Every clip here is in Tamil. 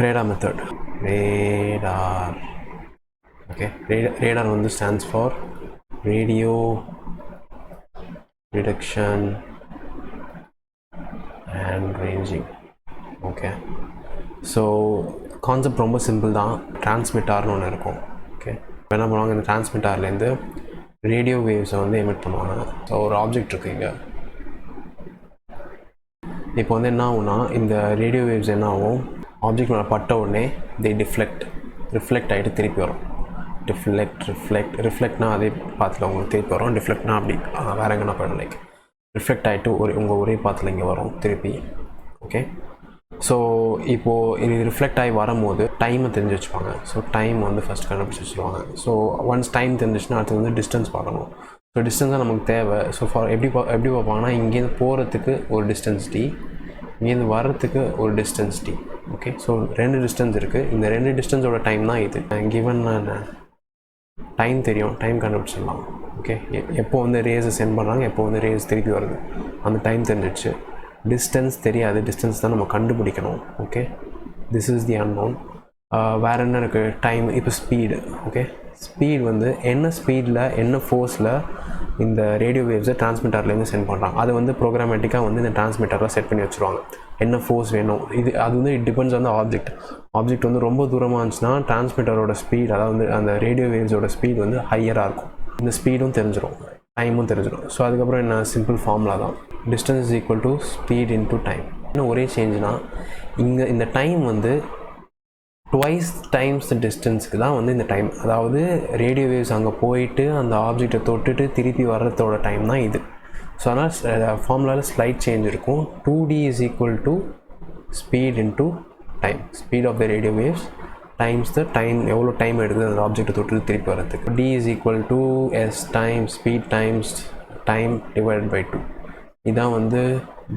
radar method. Radar. Okay, radar வந்து stands for radio detection and ranging. Okay, so concept ரொம்ப சிம்பிள் தான். டிரான்ஸ்மிட்டார்னு ஒன்று இருக்கும். ஓகே, இப்போ என்ன பண்ணுவாங்க, இந்த டிரான்ஸ்மிட்டார்லேருந்து ரேடியோ வேவ்ஸை வந்து எமிட் பண்ணுவாங்க. ஸோ ஒரு ஆப்ஜெக்ட் இருக்குது இங்கே. இப்போ வந்து என்ன ஆகும்னா, இந்த ரேடியோ வேவ்ஸ் என்ன ஆகும், ஆப்ஜெக்ட் மேலே பட்ட உடனே ரிஃப்ளெக்ட் ஆகிட்டு திருப்பி வரும். ரிஃப்ளெக்ட்னா அதே பாத்தில் உங்களுக்கு திருப்பி வரும். டிஃப்ளெக்ட்னா அப்படி வேறு எங்கன்னா போயிடும். லைக் ரிஃப்ளெக்ட் ஆகிட்டு உங்கள் ஒரே பாத்தில் இங்கே வரும் திருப்பி. ஓகே, ஸோ இப்போது இது ரிஃப்ளெக்ட் ஆகி வரும்போது டைமை தெரிஞ்சு வச்சுப்பாங்க. ஸோ டைம் வந்து ஃபஸ்ட் கண்டுபிடிச்சி வச்சுருவாங்க. ஸோ ஒன்ஸ் டைம் தெரிஞ்சிச்சுன்னா அடுத்து வந்து டிஸ்டன்ஸ் பார்க்கணும். ஸோ டிஸ்டன்ஸ் தான் நமக்கு தேவை. ஸோ எப்படி பார்ப்பாங்கன்னா, இங்கேருந்து போகிறதுக்கு ஒரு டிஸ்டன்ஸ் டி, இங்கேருந்து வர்றதுக்கு ஒரு distance D. Okay, so 2 distance இருக்குது. இந்த 2 டிஸ்டன்ஸோட டைம் தான் இது. கிவன் டைம் தெரியும், டைம் கண்டுபிடிச்சிடலாம். ஓகே, எப்போ வந்து ரேஸை சென்ட் பண்ணுறாங்க, எப்போ வந்து ரேஸ் திருப்பி வருது, அந்த டைம் தெரிஞ்சிடுச்சு. டிஸ்டன்ஸ் தெரியாது, டிஸ்டன்ஸ் தான் நம்ம கண்டுபிடிக்கணும். Okay, this is the unknown. வேறு என்ன இருக்குது, டைம். இப்போ ஸ்பீடு. ஓகே, ஸ்பீட் வந்து என்ன ஸ்பீடில் என்ன ஃபோர்ஸில் இந்த ரேடியோ வேவ்ஸை டிரான்ஸ்மிட்டர்லேருந்து சென்ட் பண்ணுறாங்க, அது வந்து ப்ரோக்ராமேட்டிக்காக வந்து இந்த டிரான்ஸ்மிட்டரில் செட் பண்ணி வச்சுருவாங்க. என்ன ஃபோர்ஸ் வேணும், அது வந்து it depends on the object வந்து ரொம்ப தூரமாக இருந்துச்சுன்னா டிரான்ஸ்மிட்டரோட ஸ்பீட், அதாவது அந்த ரேடியோ வேவ்ஸோட ஸ்பீட் வந்து ஹையராக இருக்கும். இந்த ஸ்பீடும் தெரிஞ்சிடும், டைமும் தெரிஞ்சிடும். ஸோ அதுக்கப்புறம் என்ன, சிம்பிள் ஃபார்முலா தான், distance is equal to speed into time. இன்னும் ஒரே சேஞ்சுனா, இந்த டைம் வந்து ட்வைஸ் டைம்ஸ் டிஸ்டன்ஸுக்கு தான் வந்து இந்த டைம். அதாவது ரேடியோ வேவ்ஸ் அங்கே போயிட்டு அந்த ஆப்ஜெக்டை தொட்டுட்டு திருப்பி வர்றதோட டைம் தான் இது. ஸோ அதனால் ஃபார்முலாவில் ஸ்லைட் சேஞ்ச் இருக்கும். 2D is equal to speed into time, speed of the radio waves times the time, எவ்வளோ டைம் எடுக்குது அந்த ஆப்ஜெக்டை தொட்டு திருப்பி வர்றதுக்கு. D is equal to S times speed times time divided by 2. இதுதான் வந்து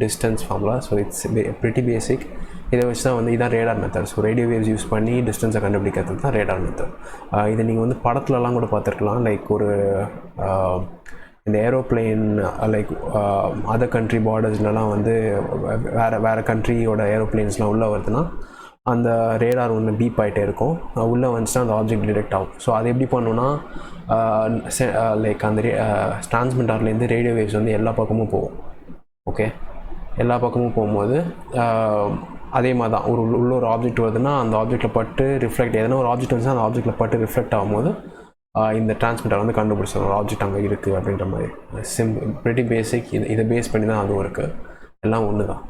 distance formula. So it's pretty basic. இதை வச்சு தான் வந்து இதான் radar method. So radio waves use பண்ணி டிஸ்டன்ஸை கண்டுபிடிக்கிறது தான் ரேடார் மெத்தட். இதை நீங்கள் வந்து படத்துலலாம் கூட பார்த்துருக்கலாம். லைக் ஒரு இந்த ஏரோப்ளேன், லைக் அதர் கண்ட்ரி பார்டர்ஸ்லாம் வந்து வேறு கண்ட்ரியோட ஏரோப்ளேன்ஸ்லாம் உள்ளே வருதுன்னா அந்த ரேடார் ஒன்று பீப் ஆகிட்டே இருக்கும். உள்ளே வந்துச்சுன்னா அந்த ஆப்ஜெக்ட் டிடெக்ட் ஆகும். ஸோ அது எப்படி பண்ணணுன்னா, லைக் அந்த டிரான்ஸ்மிட்டர்லேருந்து ரேடியோ வேவ்ஸ் வந்து எல்லா பக்கமும் போகும். ஓகே, எல்லா பக்கமும் போகும்போது அதே மாதிரி தான் உள்ள ஒரு ஆப்ஜெக்ட் வருதுன்னா அந்த ஆப்ஜெக்டில் பட்டு ரிஃப்ளெக்ட், எதனா ஒரு ஆப்ஜெக்ட் வந்துச்சுன்னா அந்த ஆப்ஜெக்டில் பட்டு ரிஃப்ளெக்ட் ஆகும்போது இந்த டிரான்ஸ்மிட்டர் வந்து கண்டுபிடிச்சிடும் ஒரு ஆப்ஜெக்ட் அங்கே இருக்குது அப்படின்ற மாதிரி. Pretty basic. இதை பேஸ் பண்ணி தான் அதுவும் இருக்குது. எல்லாம் ஒன்று தான்.